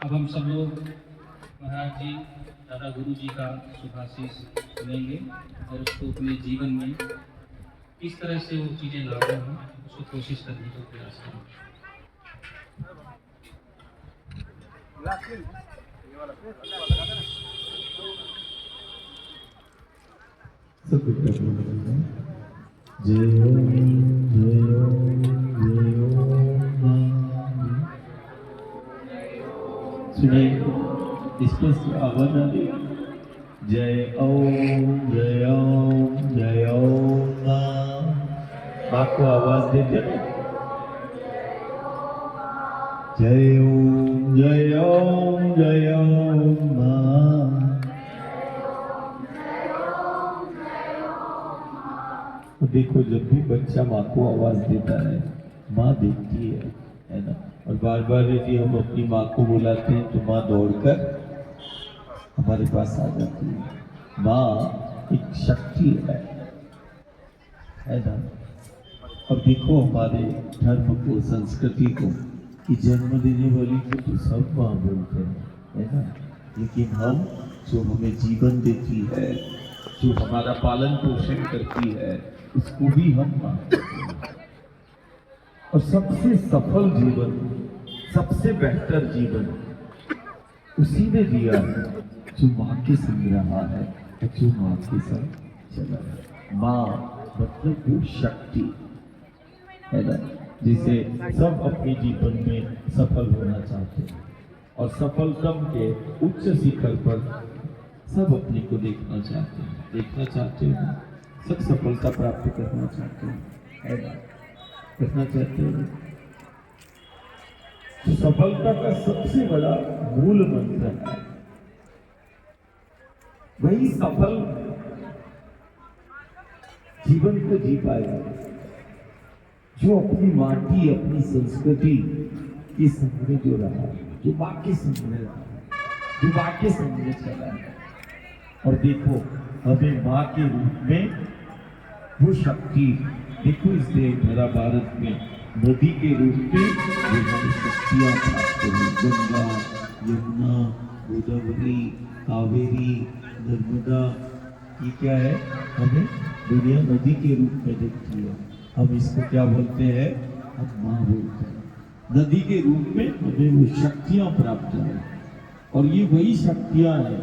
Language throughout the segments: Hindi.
अब हम सब लोग महाराज जी दादा गुरु जी का शुभाशीष सुनेंगे और उसको अपने जीवन में किस तरह से वो चीज़ें लागू हों उसको कोशिश करने का प्रयास करें। जय ओम जय ओम जय ओम। सुनिए स्पष्ट आवाज आ रही। जय ओम जय ओम जय ओम। माँ को आवाज देते ना। जय ओम जय ओम जय ओम माँ। देखो जब भी बच्चा माँ को आवाज देता है माँ देखती है ना। और बार बार यदि हम अपनी माँ को बुलाते हैं तो माँ दौड़कर हमारे पास आ जाती है। माँ एक शक्ति है ना। और देखो हमारे धर्म को संस्कृति को कि जन्म देने वाली को तो सब माँ बोलते हैं है ना। लेकिन हम जो हमें जीवन देती है जो हमारा पालन पोषण करती है उसको भी हम माँ कहते हैं। और सबसे सफल जीवन सबसे बेहतर जीवन उसी ने दिया है जो माँ के संग रहा है और जो माँ के संग चला है। माँ मतलब वो शक्ति है ना जिसे सब अपने जीवन में सफल होना चाहते हैं और सफलतम के उच्च शिखर पर सब अपने को देखना चाहते हैं सब सफलता प्राप्त करना चाहते हैं है ना। करना चाहते हैं। सफलता का सबसे बड़ा मूल मंत्र है वही सफल जीवन को जी पाएगा जो अपनी माटी अपनी संस्कृति के संग में जो रहा है जो माँ के संग में रहा है जो माँ के संग में चला है। और देखो हमें माँ के रूप में वो शक्ति देखो इस धरा भारत में नदी के रूप में जो हमें शक्तियाँ प्राप्त हुई। गंगा यमुना गोदावरी कावेरी नर्मदा ये क्या है हमें दुनिया नदी के रूप में दिखती है। हम इसको क्या बोलते हैं हम माँ बोलते हैं। नदी के रूप में हमें वो शक्तियाँ प्राप्त है और ये वही शक्तियाँ हैं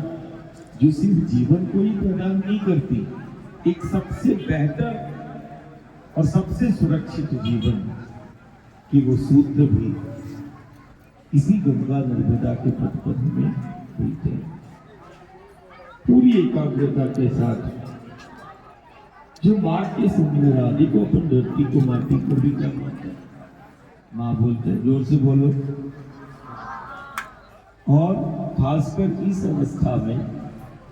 जो सिर्फ जीवन को ही प्रदान नहीं करती एक सबसे बेहतर और सबसे सुरक्षित जीवन कि वो सूत्र भी इसी गंगा नर्मदा के पथ पर हमें मिलते हैं। पूरी एकाग्रता के साथ जो माँ के संग राधे को अपन धरती को माटी को भी क्या मानते हैं माँ बोलते हैं। जोर से बोलो। और खासकर इस अवस्था में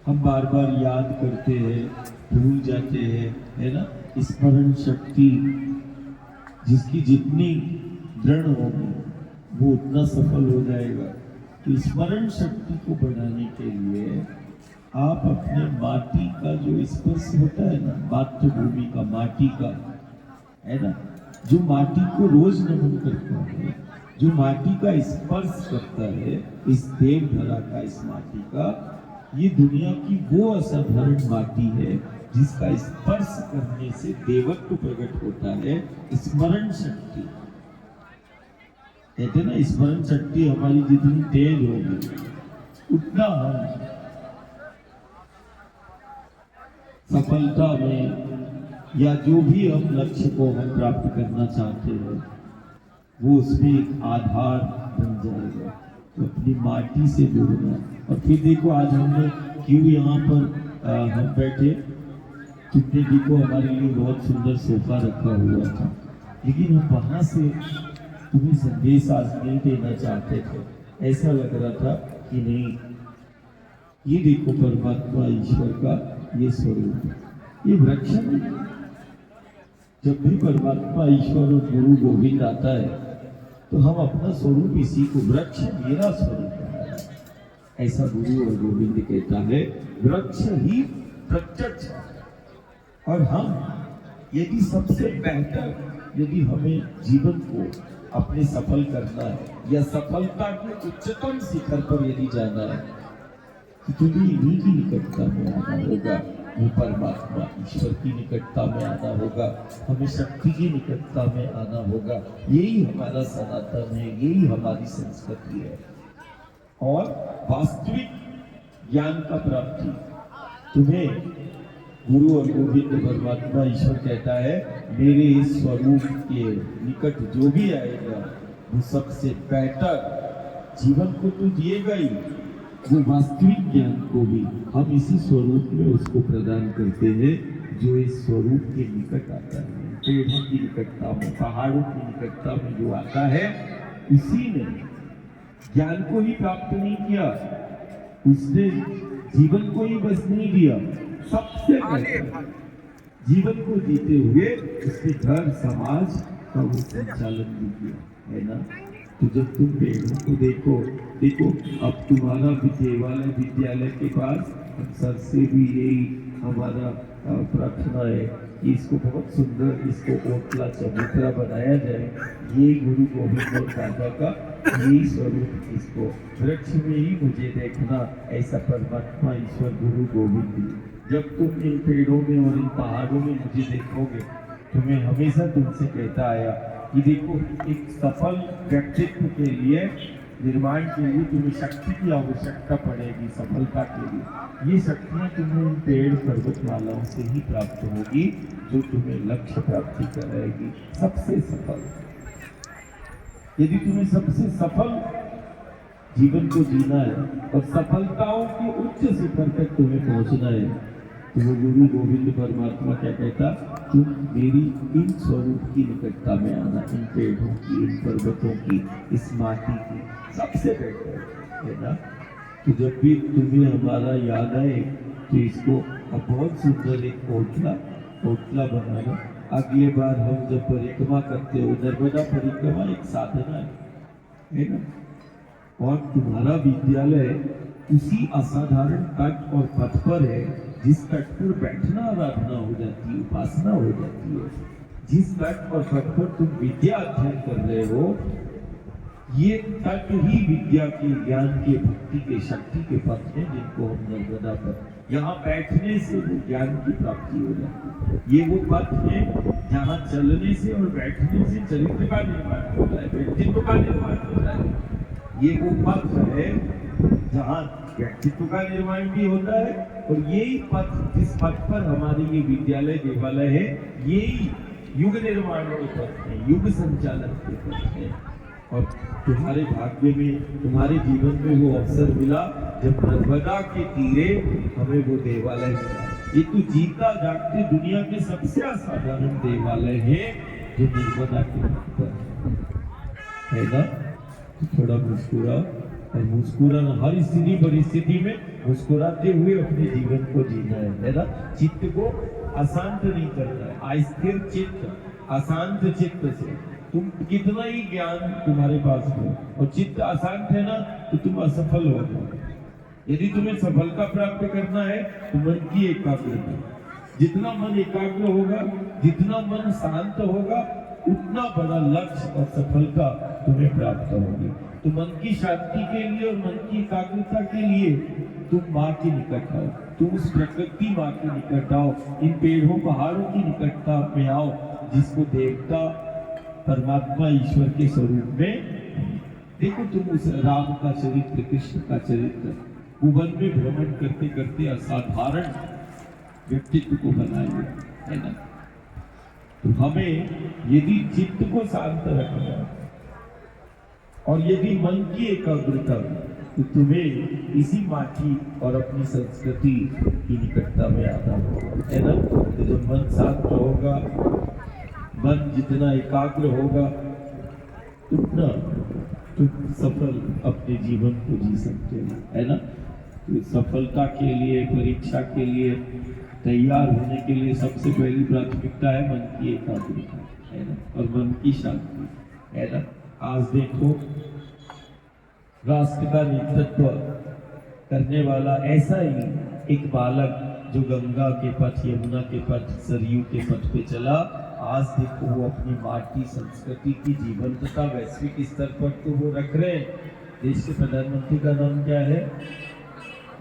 हम बार बार याद करते हैं भूल जाते हैं है ना। स्मरण शक्ति जिसकी जितनी दृढ़ होगी वो उतना सफल हो जाएगा। तो स्मरण शक्ति को बढ़ाने के लिए आप अपने माटी का जो स्पर्श होता है ना मातृभूमि का माटी का है ना जो माटी को रोज नमन करता है जो माटी का स्पर्श करता है इस देव धरा का इस माटी का ये दुनिया की वो असाधारण माटी है जिसका स्पर्श करने से देवत्व प्रकट होता है। स्मरण शक्ति कहते ना स्मरण शक्ति हमारी जितनी तेज होगी उतना हम सफलता में या जो भी हम लक्ष्य को हम प्राप्त करना चाहते हैं वो उसमें एक आधार बन जाएगा। तो अपनी माटी से जुड़ना। और फिर देखो आज हमने क्यों यहाँ पर हम बैठे कितने देखो हमारे लिए बहुत सुंदर सोफा रखा हुआ था लेकिन हम वहाँ से तुम्हें संदेश आज नहीं देना चाहते थे। ऐसा लग रहा था कि नहीं ये देखो परमात्मा ईश्वर का ये स्वरूप ये वृक्ष नहीं। जब भी परमात्मा ईश्वर और गुरु गोविंद आता है तो हम अपना स्वरूप इसी को वृक्ष मेरा स्वरूप है ऐसा गुरु और गोविंद कहता है। वृक्ष ही प्रत्यक्ष और हम यदि सबसे बेहतर यदि हमें जीवन को अपने सफल करना है या सफलता के उच्चतम शिखर पर यदि जाना है तो तुम्हें इन्हीं की निकटता में आना होगा। वो परमात्मा ईश्वर की निकटता में आना होगा, हमें शक्ति की निकटता में आना होगा। यही हमारा सनातन है, यही हमारी संस्कृति है। और वास्तविक ज्ञान का प्राप्ति तुम्हें गुरु और गोविंद परमात्मा ईश्वर कहता है, मेरे इस स्वरूप के निकट जो भी आएगा वो सबसे बेटर जीवन को तो जिएगा ही, वो वास्तविक ज्ञान को भी हम इसी स्वरूप में उसको प्रदान करते हैं जो इस स्वरूप के निकट आता है। पेड़ों की निकटता में, पहाड़ों की निकटता में जो आता है, उसी ने ज्ञान को ही प्राप्त नहीं किया, उसने जीवन को ही बस नहीं दिया, सबसे पहले जीवन को जीते हुए उसके घर समाज का वो संचालन भी किया है ना। तो जब तुम पेड़ों को देखो अब तुम्हारा विद्यालय के पास हम सर से भी यही हमारा प्रार्थना है कि इसको बहुत सुंदर, इसको ओटला चबूतरा बनाया जाए। ये गुरु गोविंद और दादा का यही स्वरूप, इसको वृक्ष में ही मुझे देखना, ऐसा परमात्मा ईश्वर गुरु गोविंद। जब तुम इन पेड़ों में और इन पहाड़ों में मुझे देखोगे तो मैं हमेशा तुमसे कहता आया कि देखो, एक सफल व्यक्तित्व के लिए, निर्माण के लिए तुम्हें शक्ति की आवश्यकता पड़ेगी। सफलता के लिए ये शक्तियाँ तुम्हें इन पेड़ पर्वतमालाओं से ही प्राप्त होगी, जो तुम्हें लक्ष्य प्राप्ति कराएगी। सबसे सफल, यदि तुम्हें सबसे सफल जीवन को जीना है और सफलताओं के उच्च शिखर तक तुम्हें पहुंचना है, तो वो गुरु गोविंद परमात्मा क्या कहता, तुम मेरी इन स्वरूप की निकटता में आना, इन पेड़ों की, इन पर्वतों की, इस माटी की, सबसे बेहतर है ना। तो जब भी तुम्हें हमारा याद आए तो इसको अब बहुत सुंदर एक ओटला बनाना। अगले बार हम जब परिक्रमा करते हो, नर्मदा परिक्रमा एक साधना है ना, और तुम्हारा विद्यालय उसी असाधारण तट और पथ पर है जिस तट पर बैठना आराधना हो जाती है, उपासना हो जाती है। जिस तट और पथ पर तुम विद्या अध्ययन कर रहे हो, ये तट ही विद्या के, ज्ञान के, भक्ति के, शक्ति के पथ हैं, जिनको हम नर्मदा पर, यहाँ बैठने से वो ज्ञान की प्राप्ति हो जाती है। ये वो पथ है जहाँ चलने से और बैठने से चरित्र का निर्माण होता है, व्यक्तित्व का निर्माण होता है। ये वो पथ है जहाँ व्यक्तित्व का निर्माण भी होता है, और यही पथ, जिस पथ पर हमारी ये विद्यालय देवालय है, यही युग निर्माण के पथ है, युग संचालन के पथ है। और तुम्हारे भाग्य में, तुम्हारे जीवन में वो अवसर मिला जब नर्मदा के तीरे हमें वो देवालय मिला। ये तो जीता जागते दुनिया के सबसे असाधारण देवालय है जो नर्मदा के तट पर है ना। थोड़ा मुस्कुरा, और मुस्कुराना हर स्थिति परिस्थिति में मुस्कुराते हुए अपने जीवन को जीना है ना। चित्त को अशांत नहीं करना है, अस्थिर चित्त, अशांत चित्त से तुम कितना ही ज्ञान तुम्हारे पास हो और चित्त अशांत है ना, तो तुम असफल हो जाओगे। यदि तुम्हें सफलता प्राप्त करना है तो मन की एकाग्रता, जितना मन एकाग्र होगा, जितना मन शांत होगा, उतना बड़ा लक्ष्य और सफलता तुम्हें प्राप्त होगी। तो मन की शांति के लिए और मन की एकाग्रता के लिए तुम माँ के निकट आओ, तुम उस प्रकृति माँ के निकट आओ, इन पेड़ों पहाड़ों की निकटता में आओ, जिसको देवता परमात्मा ईश्वर के स्वरूप में देखो। तुम उस राम का चरित्र, कृष्ण का चरित्र, वन में भ्रमण करते करते असाधारण व्यक्तित्व को बनाएंगे, है ना। तो हमें यदि चित्त को शांत रखना और यदि मन की एकाग्रता, तो तुम्हें इसी माटी और अपनी संस्कृति की निकटता में आना होगा, है ना। तो जब मन शांत होगा, मन जितना एकाग्र होगा, उतना तुम सफल अपने जीवन को जी सकते हो, है ना। तो सफलता के लिए, परीक्षा के लिए तैयार होने के लिए सबसे पहली प्राथमिकता है मन की एकाग्रता, है ना, और मन की शांति, है ना। आज देखो, राष्ट्र का नेतृत्व करने वाला ऐसा ही एक बालक जो गंगा के पथ, यमुना के पथ, सरयू के पथ पे चला आज देखो वो अपनी माटी संस्कृति की जीवंतता वैश्विक स्तर पर तो वो रख रहे हैं। देश के प्रधानमंत्री का नाम क्या है?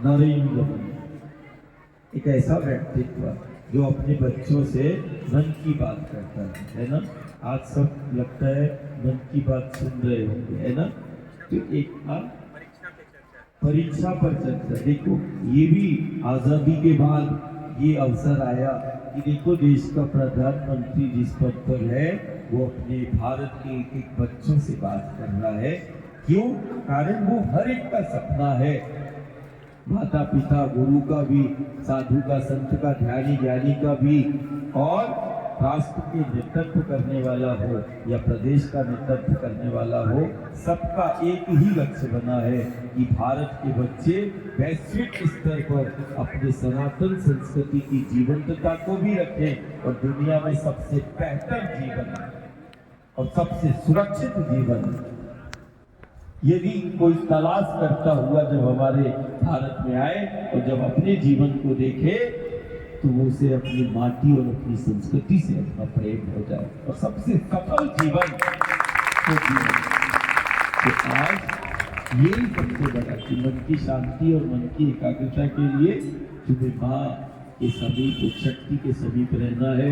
नरेंद्र मोदी। एक ऐसा व्यक्तित्व जो अपने बच्चों से मन की बात करता है ना। आज सब लगता है मन की बात सुन रहे होंगे, है ना। तो एक परीक्षा पर चर्चा, देखो ये भी आजादी के बाद ये अवसर आया कि देखो देश का प्रधानमंत्री जिस पद पर है वो अपने भारत के एक एक बच्चों से बात कर रहा है। क्यों? कारण वो हर एक का सपना है, माता पिता गुरु का भी, साधु का, संत का, ध्यानी ज्ञानी का भी, और राष्ट्र के नेतृत्व करने वाला हो या प्रदेश का नेतृत्व करने वाला हो, सबका एक ही लक्ष्य बना है कि भारत के बच्चे वैश्विक स्तर पर अपने सनातन संस्कृति की जीवंतता को भी रखें और दुनिया में सबसे बेहतर जीवन और सबसे सुरक्षित जीवन यदि कोई तलाश करता हुआ जब हमारे भारत में आए और जब अपने जीवन को देखे तो वो उसे अपनी माटी और अपनी संस्कृति से अपना प्रेम हो जाए और सबसे सफल जीवन तो जीवन। तो आज यही सबसे बड़ा कि मन की शांति और मन की एकाग्रता के लिए तुम्हें माँ के समीप, शक्ति के समीप रहना है।